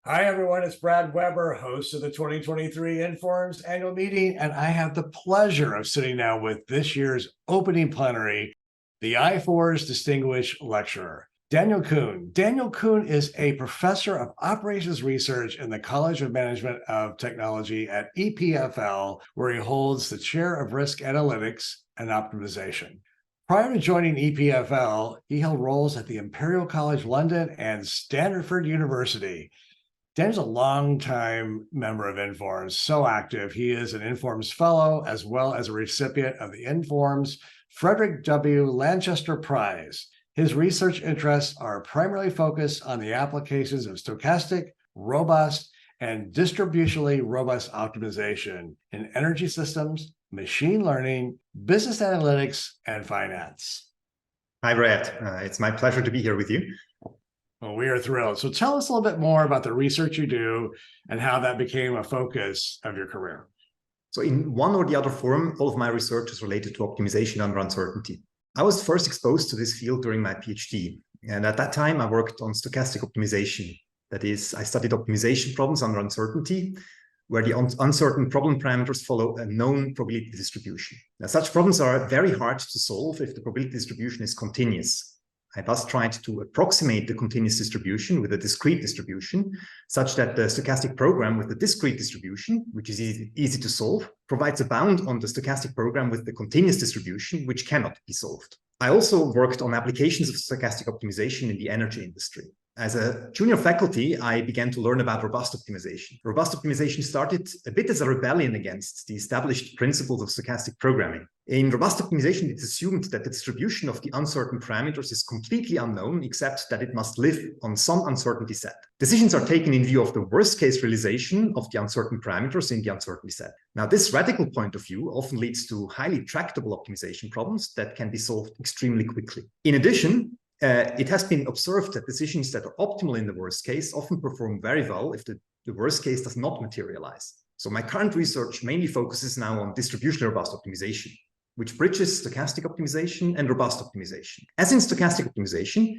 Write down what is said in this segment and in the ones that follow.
Hi, everyone. It's Brad Weber, host of the 2023 INFORMS annual meeting, and I have the pleasure of sitting down with this year's opening plenary, the I4's distinguished lecturer, Daniel Kuhn. Daniel Kuhn is a professor of operations research in the College of Management of Technology at EPFL, where he holds the chair of risk analytics and optimization. Prior to joining EPFL, he held roles at the Imperial College London and Stanford University. Dan's a longtime member of INFORMS, so active. He is an INFORMS Fellow as well as a recipient of the INFORMS Frederick W. Lanchester Prize. His research interests are primarily focused on the applications of stochastic, robust, and distributionally robust optimization in energy systems, machine learning, business analytics, and finance. Hi, Brad. It's my pleasure to be here with you. Well, we are thrilled. So tell us a little bit more about the research you do and how that became a focus of your career. So in one or the other form, all of my research is related to optimization under uncertainty. I was first exposed to this field during my PhD. And at that time, I worked on stochastic optimization. That is, I studied optimization problems under uncertainty, where the uncertain problem parameters follow a known probability distribution. Now, such problems are very hard to solve if the probability distribution is continuous. I thus tried to approximate the continuous distribution with a discrete distribution, such that the stochastic program with the discrete distribution, which is easy to solve, provides a bound on the stochastic program with the continuous distribution, which cannot be solved. I also worked on applications of stochastic optimization in the energy industry. As a junior faculty, I began to learn about robust optimization. Robust optimization started a bit as a rebellion against the established principles of stochastic programming. In robust optimization, it's assumed that the distribution of the uncertain parameters is completely unknown, except that it must live on some uncertainty set. Decisions are taken in view of the worst-case realization of the uncertain parameters in the uncertainty set. Now, this radical point of view often leads to highly tractable optimization problems that can be solved extremely quickly. In addition, it has been observed that decisions that are optimal in the worst case often perform very well if the worst case does not materialize. So my current research mainly focuses now on distributional robust optimization, which bridges stochastic optimization and robust optimization. As in stochastic optimization,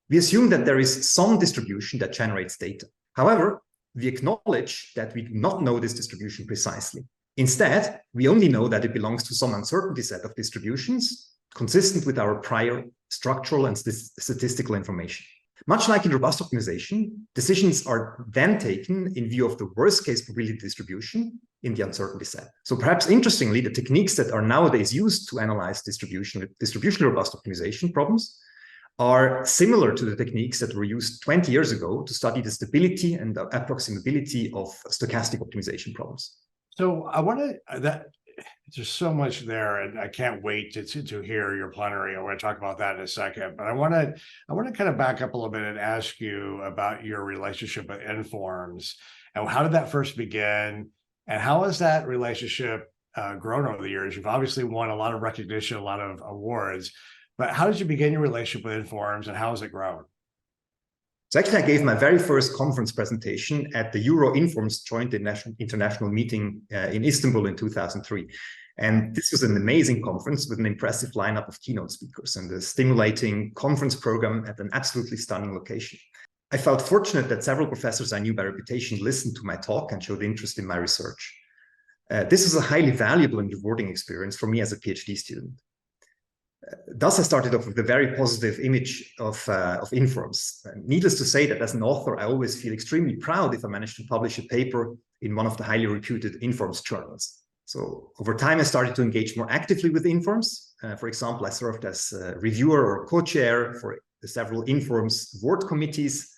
we assume that there is some distribution that generates data. However, we acknowledge that we do not know this distribution precisely. Instead, we only know that it belongs to some uncertainty set of distributions consistent with our prior structural and statistical information. Much like in robust optimization, decisions are then taken in view of the worst-case probability distribution in the uncertainty set. So perhaps interestingly, the techniques that are nowadays used to analyze distributional robust optimization problems are similar to the techniques that were used 20 years ago to study the stability and the approximability of stochastic optimization problems. So I want to, there's so much there, and I can't wait to hear your plenary. I want to talk about that in a second, but I want to kind of back up a little bit and ask you about your relationship with INFORMS and how did that first begin, and how has that relationship grown over the years? You've obviously won a lot of recognition, a lot of awards, but how did you begin your relationship with INFORMS, and how has it grown? So actually, I gave my very first conference presentation at the Euro-INFORMS Joint International Meeting in Istanbul in 2003. And this was an amazing conference with an impressive lineup of keynote speakers and a stimulating conference program at an absolutely stunning location. I felt fortunate that several professors I knew by reputation listened to my talk and showed interest in my research. This was a highly valuable and rewarding experience for me as a PhD student. Thus, I started off with a very positive image of INFORMS. Needless to say that as an author, I always feel extremely proud if I manage to publish a paper in one of the highly reputed INFORMS journals. So over time, I started to engage more actively with INFORMS. For example, I served as a reviewer or co-chair for several INFORMS board committees,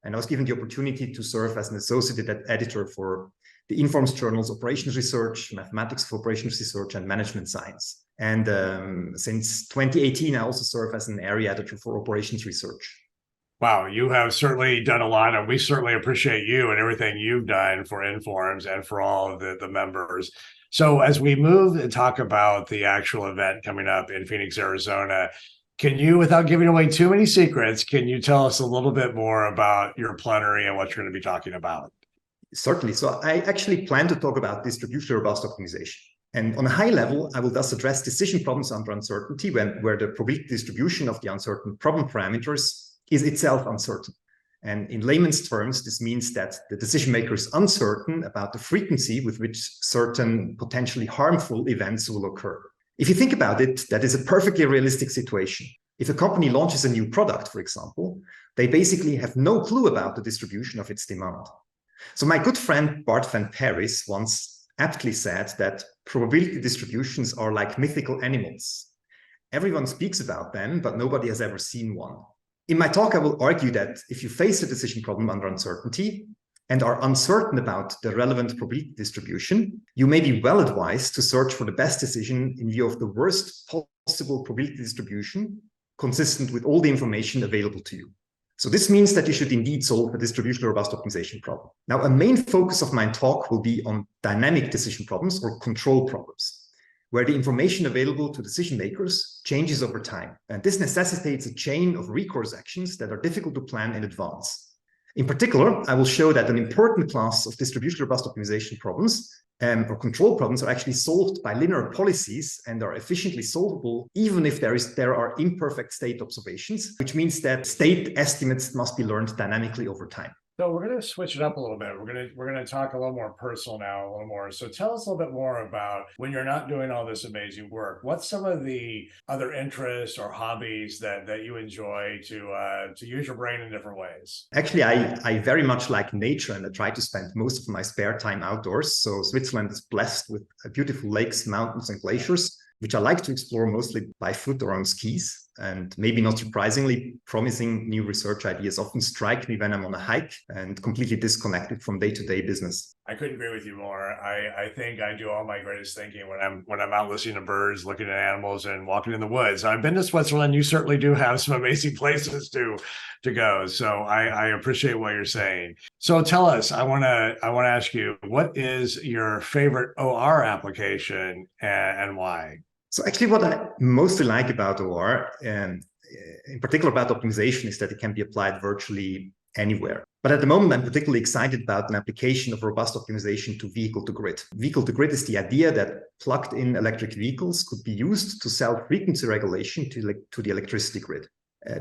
and I was given the opportunity to serve as an associate editor for the INFORMS journals Operations Research, Mathematics for Operations Research, and Management Science. And since 2018, I also serve as an area editor for Operations Research. Wow, you have certainly done a lot, and we certainly appreciate you and everything you've done for INFORMS and for all of the members. So as we move and talk about the actual event coming up in Phoenix, Arizona, can you, without giving away too many secrets, can you tell us a little bit more about your plenary and what you're going to be talking about? Certainly. So I actually plan to talk about distributional robust optimization. And on a high level, I will thus address decision problems under uncertainty where the probability distribution of the uncertain problem parameters is itself uncertain. And in layman's terms, this means that the decision maker is uncertain about the frequency with which certain potentially harmful events will occur. If you think about it, that is a perfectly realistic situation. If a company launches a new product, for example, they basically have no clue about the distribution of its demand. So my good friend Bart van Parijs once aptly said that probability distributions are like mythical animals. Everyone speaks about them, but nobody has ever seen one. In my talk, I will argue that if you face a decision problem under uncertainty and are uncertain about the relevant probability distribution, you may be well advised to search for the best decision in view of the worst possible probability distribution, consistent with all the information available to you. So this means that you should indeed solve a distributionally robust optimization problem. Now, a main focus of my talk will be on dynamic decision problems or control problems, where the information available to decision makers changes over time. And this necessitates a chain of recourse actions that are difficult to plan in advance. In particular, I will show that an important class of distributionally robust optimization problems or control problems are actually solved by linear policies and are efficiently solvable, even if there are imperfect state observations, which means that state estimates must be learned dynamically over time. So we're going to switch it up a little bit. We're going to talk a little more personal now, a little more. So tell us a little bit more about when you're not doing all this amazing work. What's some of the other interests or hobbies that you enjoy to use your brain in different ways? Actually, I very much like nature, and I try to spend most of my spare time outdoors. So Switzerland is blessed with beautiful lakes, mountains, and glaciers, which I like to explore mostly by foot or on skis. And maybe not surprisingly, promising new research ideas often strike me when I'm on a hike and completely disconnected from day-to-day business. I couldn't agree with you more. I think I do all my greatest thinking when I'm out listening to birds, looking at animals, and walking in the woods. I've been to Switzerland. You certainly do have some amazing places to go. So I appreciate what you're saying. So tell us, I want to ask you, what is your favorite OR application and why? So actually what I mostly like about OR, and in particular about optimization, is that it can be applied virtually anywhere. But at the moment, I'm particularly excited about an application of robust optimization to vehicle-to-grid. Vehicle-to-grid is the idea that plugged-in electric vehicles could be used to sell frequency regulation to the electricity grid.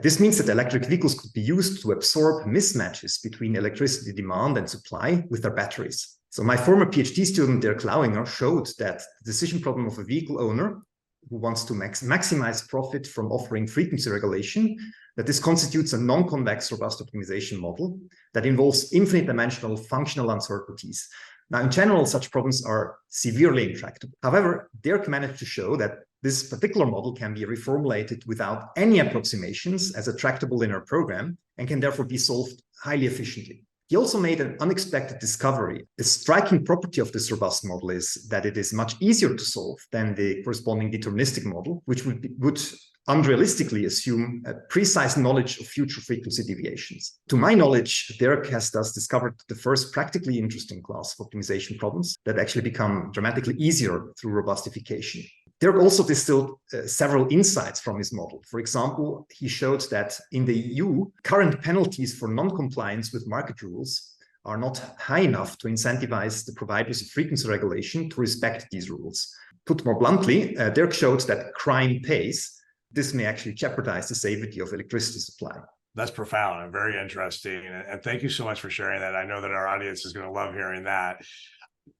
This means that electric vehicles could be used to absorb mismatches between electricity demand and supply with their batteries. So my former PhD student, Dirk Lauinger, showed that the decision problem of a vehicle owner who wants to maximize profit from offering frequency regulation, that this constitutes a non-convex robust optimization model that involves infinite dimensional functional uncertainties. Now, in general, such problems are severely intractable. However, Dirk managed to show that this particular model can be reformulated without any approximations as a tractable linear program and can therefore be solved highly efficiently. He also made an unexpected discovery. The striking property of this robust model is that it is much easier to solve than the corresponding deterministic model, which would unrealistically assume a precise knowledge of future frequency deviations. To my knowledge, Dirk has thus discovered the first practically interesting class of optimization problems that actually become dramatically easier through robustification. Dirk also distilled several insights from his model. For example, he showed that in the EU, current penalties for non-compliance with market rules are not high enough to incentivize the providers of frequency regulation to respect these rules. Put more bluntly, Dirk showed that crime pays. This may actually jeopardize the safety of electricity supply. That's profound and very interesting. And thank you so much for sharing that. I know that our audience is going to love hearing that.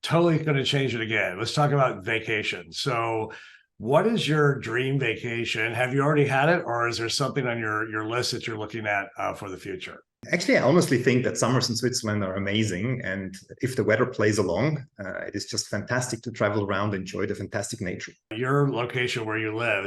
Totally going to change it again. Let's talk about vacation. So what is your dream vacation? Have you already had it, or is there something on your list that you're looking at for the future? Actually, I honestly think that summers in Switzerland are amazing. And if the weather plays along, it is just fantastic to travel around, enjoy the fantastic nature. Your location where you live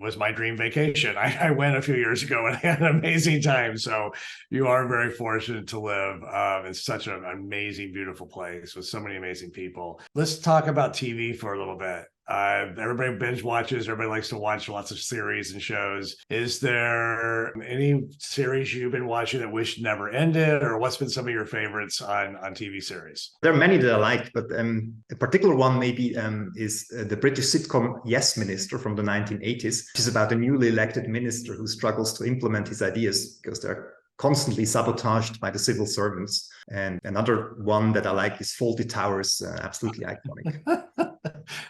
was my dream vacation. I went a few years ago and I had an amazing time. So you are very fortunate to live in such an amazing, beautiful place with so many amazing people. Let's talk about TV for a little bit. Everybody binge watches. Everybody likes to watch lots of series and shows. Is there any series you've been watching that wish never ended, or what's been some of your favorites on TV series? There are many that I like, but a particular one maybe is the British sitcom Yes Minister from the 1980s, which is about a newly elected minister who struggles to implement his ideas because they're constantly sabotaged by the civil servants. And another one that I like is Fawlty Towers, absolutely iconic.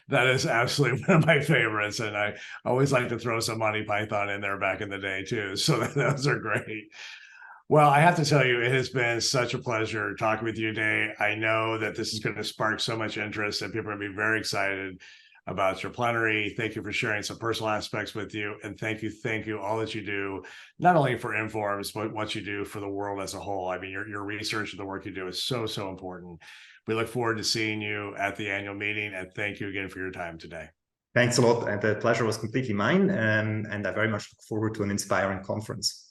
That is absolutely one of my favorites. And I always like to throw some Monty Python in there back in the day too. So those are great. Well, I have to tell you, it has been such a pleasure talking with you today. I know that this is going to spark so much interest and people are going to be very excited about your plenary. Thank you for sharing some personal aspects with you. And thank you, all that you do, not only for Informs, but what you do for the world as a whole. I mean, your research and the work you do is so, so important. We look forward to seeing you at the annual meeting. And thank you again for your time today. Thanks a lot. And the pleasure was completely mine. And I very much look forward to an inspiring conference.